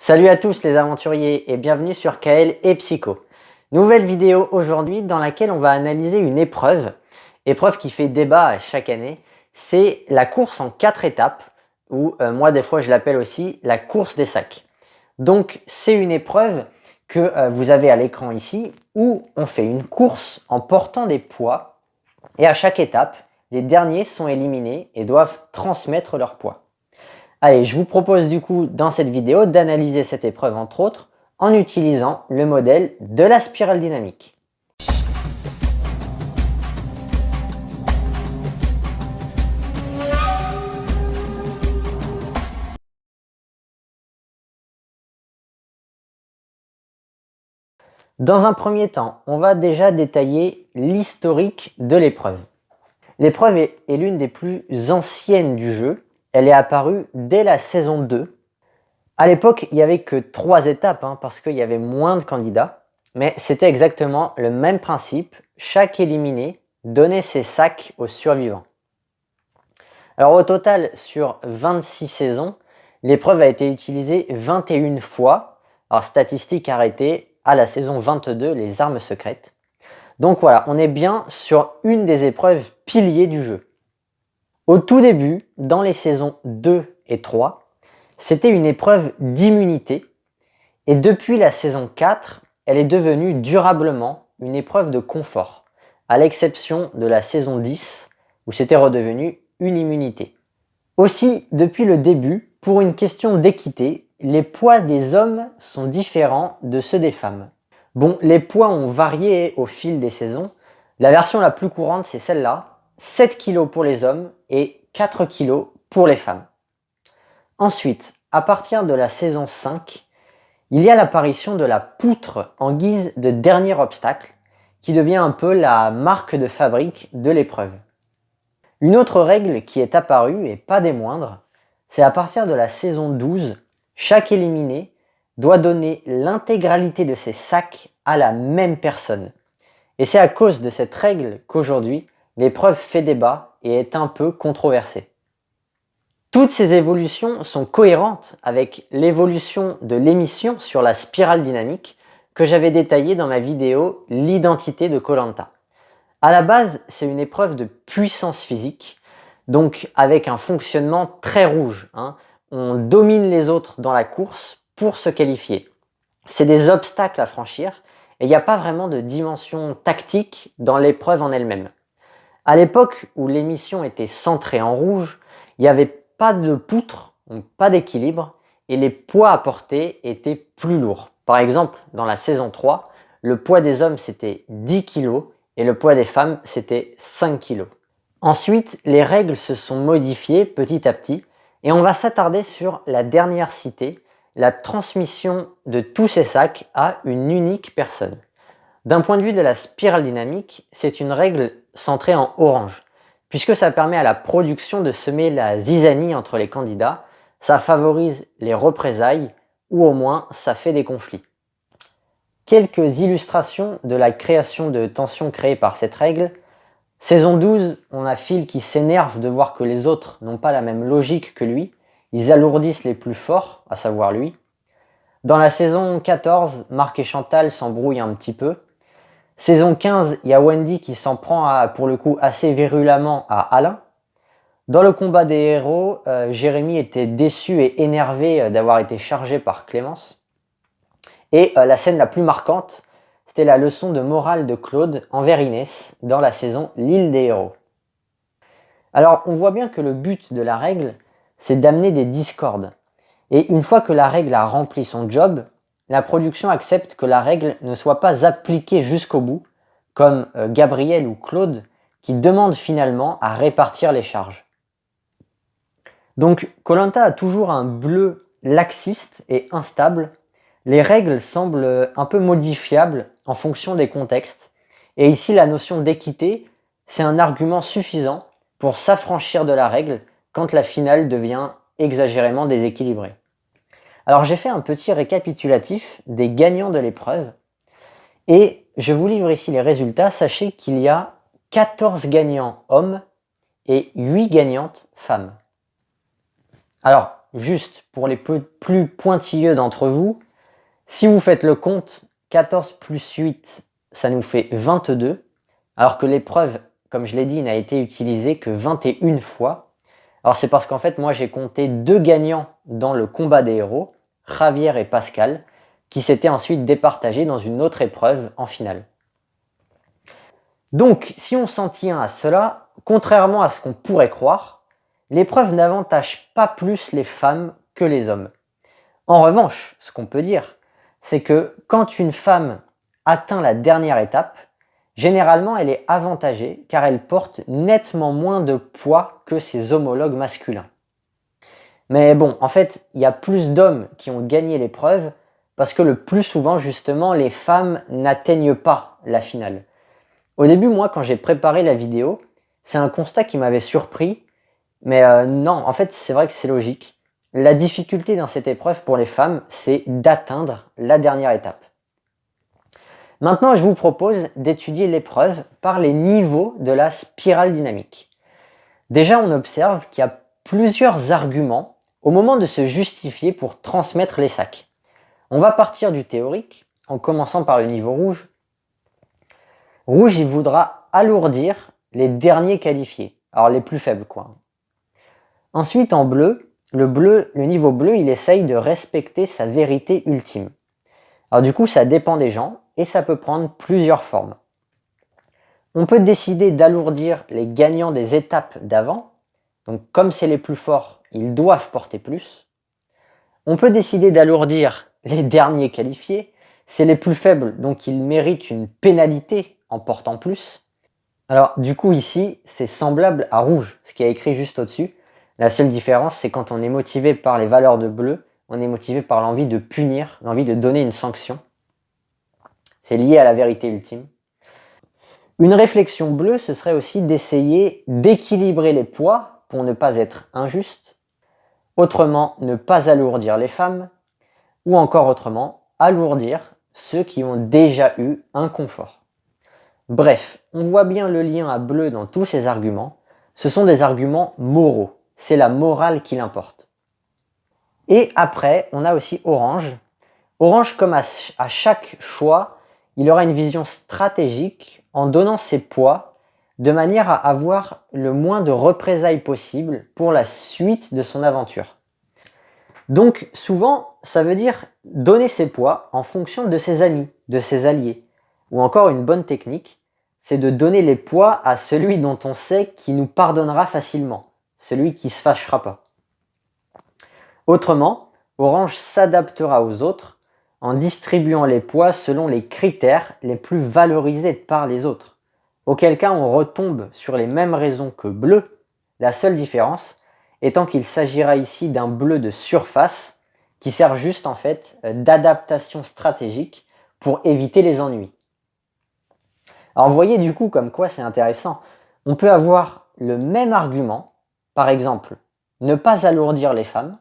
Salut à tous les aventuriers et bienvenue sur Kael et Psycho. Nouvelle vidéo aujourd'hui dans laquelle on va analyser une épreuve qui fait débat chaque année. C'est la course en 4 étapes ou moi des fois je l'appelle aussi la course des sacs. Donc c'est une épreuve que vous avez à l'écran ici où on fait une course en portant des poids et à chaque étape, les derniers sont éliminés et doivent transmettre leur poids. Allez, je vous propose du coup dans cette vidéo d'analyser cette épreuve entre autres en utilisant le modèle de la spirale dynamique. Dans un premier temps, on va déjà détailler l'historique de l'épreuve. L'épreuve est l'une des plus anciennes du jeu. Elle est apparue dès la saison 2. À l'époque, il n'y avait que 3 étapes parce qu'il y avait moins de candidats. Mais c'était exactement le même principe. Chaque éliminé donnait ses sacs aux survivants. Alors au total, sur 26 saisons, l'épreuve a été utilisée 21 fois. Alors statistique arrêtée à la saison 22, les armes secrètes. Donc voilà, on est bien sur une des épreuves piliers du jeu. Au tout début, dans les saisons 2 et 3, c'était une épreuve d'immunité. Et depuis la saison 4, elle est devenue durablement une épreuve de confort, à l'exception de la saison 10, où c'était redevenu une immunité. Aussi, depuis le début, pour une question d'équité, les poids des hommes sont différents de ceux des femmes. Bon, les poids ont varié au fil des saisons. La version la plus courante, c'est celle-là, 7 kg pour les hommes et 4 kg pour les femmes. Ensuite, à partir de la saison 5, il y a l'apparition de la poutre en guise de dernier obstacle, qui devient un peu la marque de fabrique de l'épreuve. Une autre règle qui est apparue, et pas des moindres, c'est à partir de la saison 12, chaque éliminé doit donner l'intégralité de ses sacs à la même personne. Et c'est à cause de cette règle qu'aujourd'hui, l'épreuve fait débat et est un peu controversée. Toutes ces évolutions sont cohérentes avec l'évolution de l'émission sur la spirale dynamique que j'avais détaillée dans ma vidéo L'identité de Koh Lanta. À la base, c'est une épreuve de puissance physique, donc avec un fonctionnement très rouge. On domine les autres dans la course pour se qualifier. C'est des obstacles à franchir et il n'y a pas vraiment de dimension tactique dans l'épreuve en elle-même. À l'époque où l'émission était centrée en rouge, il n'y avait pas de poutre, pas d'équilibre et les poids à porter étaient plus lourds. Par exemple, dans la saison 3, le poids des hommes c'était 10 kg et le poids des femmes c'était 5 kg. Ensuite, les règles se sont modifiées petit à petit et on va s'attarder sur la dernière citée, la transmission de tous ces sacs à une unique personne. D'un point de vue de la spirale dynamique, c'est une règle centrée en orange, puisque ça permet à la production de semer la zizanie entre les candidats, ça favorise les représailles, ou au moins ça fait des conflits. Quelques illustrations de la création de tensions créées par cette règle. Saison 12, on a Phil qui s'énerve de voir que les autres n'ont pas la même logique que lui, ils alourdissent les plus forts, à savoir lui. Dans la saison 14, Marc et Chantal s'embrouillent un petit peu. Saison 15, il y a Wendy qui s'en prend pour le coup assez virulemment à Alain. Dans le combat des héros, Jérémy était déçu et énervé d'avoir été chargé par Clémence. Et la scène la plus marquante, c'était la leçon de morale de Claude envers Inès dans la saison L'île des héros. Alors on voit bien que le but de la règle, c'est d'amener des discordes. Et une fois que la règle a rempli son job, la production accepte que la règle ne soit pas appliquée jusqu'au bout, comme Gabriel ou Claude, qui demandent finalement à répartir les charges. Donc Koh Lanta a toujours un bleu laxiste et instable. Les règles semblent un peu modifiables en fonction des contextes. Et ici, la notion d'équité, c'est un argument suffisant pour s'affranchir de la règle quand la finale devient exagérément déséquilibrée. Alors j'ai fait un petit récapitulatif des gagnants de l'épreuve et je vous livre ici les résultats. Sachez qu'il y a 14 gagnants hommes et 8 gagnantes femmes. Alors juste pour les plus pointilleux d'entre vous, si vous faites le compte, 14 plus 8, ça nous fait 22, alors que l'épreuve, comme je l'ai dit, n'a été utilisée que 21 fois. Alors c'est parce qu'en fait, moi j'ai compté 2 gagnants dans le combat des héros, Javier et Pascal, qui s'étaient ensuite départagés dans une autre épreuve en finale. Donc, si on s'en tient à cela, contrairement à ce qu'on pourrait croire, l'épreuve n'avantage pas plus les femmes que les hommes. En revanche, ce qu'on peut dire, c'est que quand une femme atteint la dernière étape, généralement elle est avantagée car elle porte nettement moins de poids que ses homologues masculins. Mais bon, en fait, il y a plus d'hommes qui ont gagné l'épreuve parce que le plus souvent, justement, les femmes n'atteignent pas la finale. Au début, moi, quand j'ai préparé la vidéo, c'est un constat qui m'avait surpris, mais non, en fait, c'est vrai que c'est logique. La difficulté dans cette épreuve pour les femmes, c'est d'atteindre la dernière étape. Maintenant, je vous propose d'étudier l'épreuve par les niveaux de la spirale dynamique. Déjà, on observe qu'il y a plusieurs arguments au moment de se justifier pour transmettre les sacs. On va partir du théorique, en commençant par le niveau rouge. Rouge, il voudra alourdir les derniers qualifiés, alors les plus faibles quoi. Ensuite, en bleu, le niveau bleu, il essaye de respecter sa vérité ultime. Alors du coup, ça dépend des gens et ça peut prendre plusieurs formes. On peut décider d'alourdir les gagnants des étapes d'avant. Donc comme c'est les plus forts, ils doivent porter plus. On peut décider d'alourdir les derniers qualifiés. C'est les plus faibles, donc ils méritent une pénalité en portant plus. Alors du coup ici, c'est semblable à rouge, ce qui est écrit juste au-dessus. La seule différence, c'est quand on est motivé par les valeurs de bleu, on est motivé par l'envie de punir, l'envie de donner une sanction. C'est lié à la vérité ultime. Une réflexion bleue, ce serait aussi d'essayer d'équilibrer les poids pour ne pas être injuste. Autrement, ne pas alourdir les femmes. Ou encore autrement, alourdir ceux qui ont déjà eu un confort. Bref, on voit bien le lien à bleu dans tous ces arguments. Ce sont des arguments moraux. C'est la morale qui l'importe. Et après, on a aussi orange. Orange, comme à chaque choix, il aura une vision stratégique en donnant ses poids de manière à avoir le moins de représailles possible pour la suite de son aventure. Donc souvent, ça veut dire donner ses poids en fonction de ses amis, de ses alliés. Ou encore une bonne technique, c'est de donner les poids à celui dont on sait qu'il nous pardonnera facilement, celui qui ne se fâchera pas. Autrement, Orange s'adaptera aux autres en distribuant les poids selon les critères les plus valorisés par les autres. Auquel cas, on retombe sur les mêmes raisons que bleu, la seule différence étant qu'il s'agira ici d'un bleu de surface qui sert juste en fait d'adaptation stratégique pour éviter les ennuis. Alors vous voyez du coup comme quoi c'est intéressant. On peut avoir le même argument, par exemple, ne pas alourdir les femmes,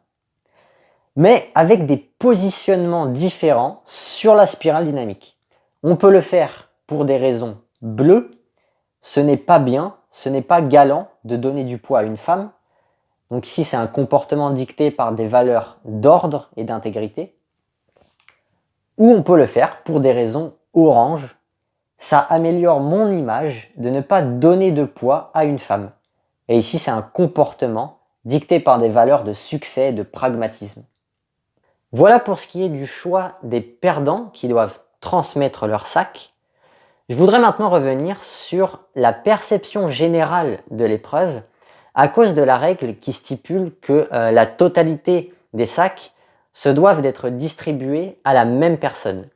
mais avec des positionnements différents sur la spirale dynamique. On peut le faire pour des raisons bleues, ce n'est pas bien, ce n'est pas galant de donner du poids à une femme. Donc ici, c'est un comportement dicté par des valeurs d'ordre et d'intégrité. Ou on peut le faire pour des raisons orange. Ça améliore mon image de ne pas donner de poids à une femme. Et ici, c'est un comportement dicté par des valeurs de succès et de pragmatisme. Voilà pour ce qui est du choix des perdants qui doivent transmettre leur sac. Je voudrais maintenant revenir sur la perception générale de l'épreuve à cause de la règle qui stipule que la totalité des sacs se doivent d'être distribués à la même personne.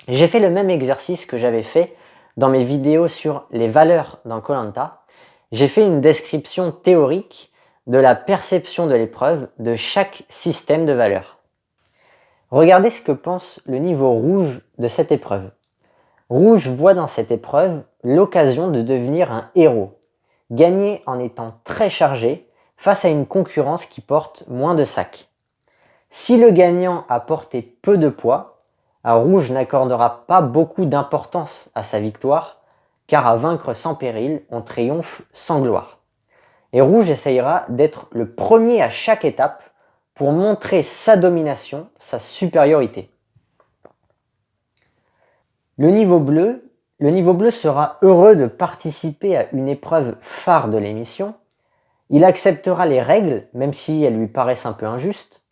J'ai fait le même exercice que j'avais fait dans mes vidéos sur les valeurs dans Koh Lanta. J'ai fait une description théorique de la perception de l'épreuve de chaque système de valeurs. Regardez ce que pense le niveau rouge de cette épreuve. Rouge voit dans cette épreuve l'occasion de devenir un héros, gagner en étant très chargé face à une concurrence qui porte moins de sacs. Si le gagnant a porté peu de poids, Rouge n'accordera pas beaucoup d'importance à sa victoire, car à vaincre sans péril, on triomphe sans gloire. Et Rouge essayera d'être le premier à chaque étape pour montrer sa domination, sa supériorité. Le niveau bleu sera heureux de participer à une épreuve phare de l'émission. Il acceptera les règles, même si elles lui paraissent un peu injustes.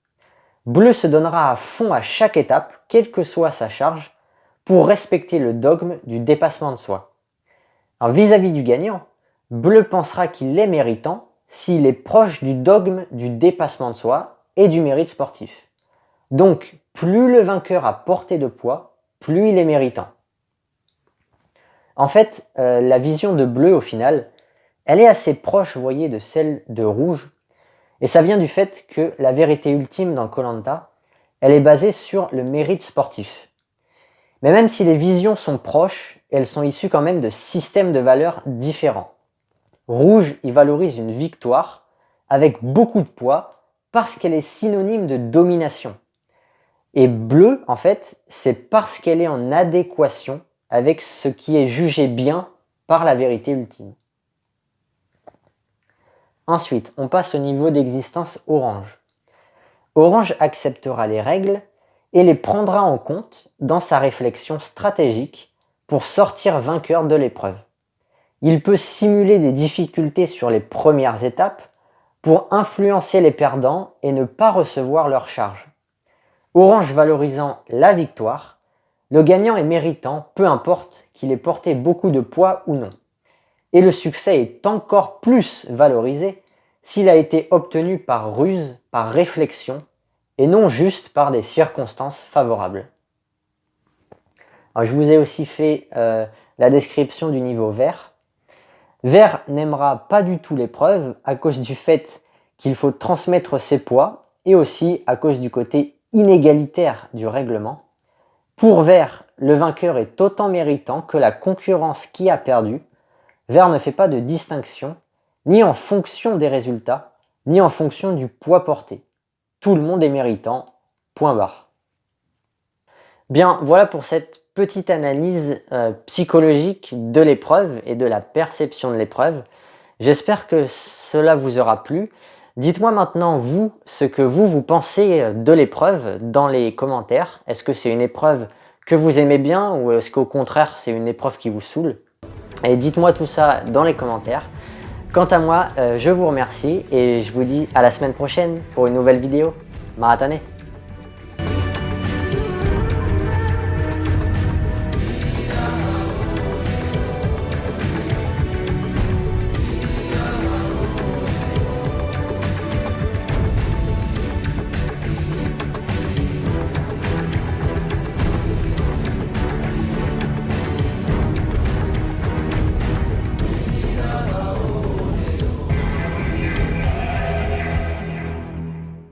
Bleu se donnera à fond à chaque étape, quelle que soit sa charge, pour respecter le dogme du dépassement de soi. Alors vis-à-vis du gagnant, Bleu pensera qu'il est méritant s'il est proche du dogme du dépassement de soi et du mérite sportif. Donc, plus le vainqueur a porté de poids, plus il est méritant. En fait, la vision de Bleu, au final, elle est assez proche, vous voyez, de celle de Rouge. Et ça vient du fait que la vérité ultime dans Koh-Lanta, elle est basée sur le mérite sportif. Mais même si les visions sont proches, elles sont issues quand même de systèmes de valeurs différents. Rouge, il valorise une victoire avec beaucoup de poids parce qu'elle est synonyme de domination. Et Bleu, en fait, c'est parce qu'elle est en adéquation avec ce qui est jugé bien par la vérité ultime. Ensuite, on passe au niveau d'existence Orange. Orange acceptera les règles et les prendra en compte dans sa réflexion stratégique pour sortir vainqueur de l'épreuve. Il peut simuler des difficultés sur les premières étapes pour influencer les perdants et ne pas recevoir leur charge. Orange valorisant la victoire, le gagnant est méritant, peu importe qu'il ait porté beaucoup de poids ou non. Et le succès est encore plus valorisé s'il a été obtenu par ruse, par réflexion, et non juste par des circonstances favorables. Alors, je vous ai aussi fait la description du niveau vert. Vert n'aimera pas du tout l'épreuve à cause du fait qu'il faut transmettre ses poids et aussi à cause du côté inégalitaire du règlement. Pour Vert, le vainqueur est autant méritant que la concurrence qui a perdu. Vert ne fait pas de distinction, ni en fonction des résultats, ni en fonction du poids porté. Tout le monde est méritant, point barre. Bien, voilà pour cette petite analyse psychologique de l'épreuve et de la perception de l'épreuve. J'espère que cela vous aura plu. Dites-moi maintenant, vous, ce que vous pensez de l'épreuve dans les commentaires. Est-ce que c'est une épreuve que vous aimez bien ou est-ce qu'au contraire, c'est une épreuve qui vous saoule? Et dites-moi tout ça dans les commentaires. Quant à moi, je vous remercie et je vous dis à la semaine prochaine pour une nouvelle vidéo. Maratane!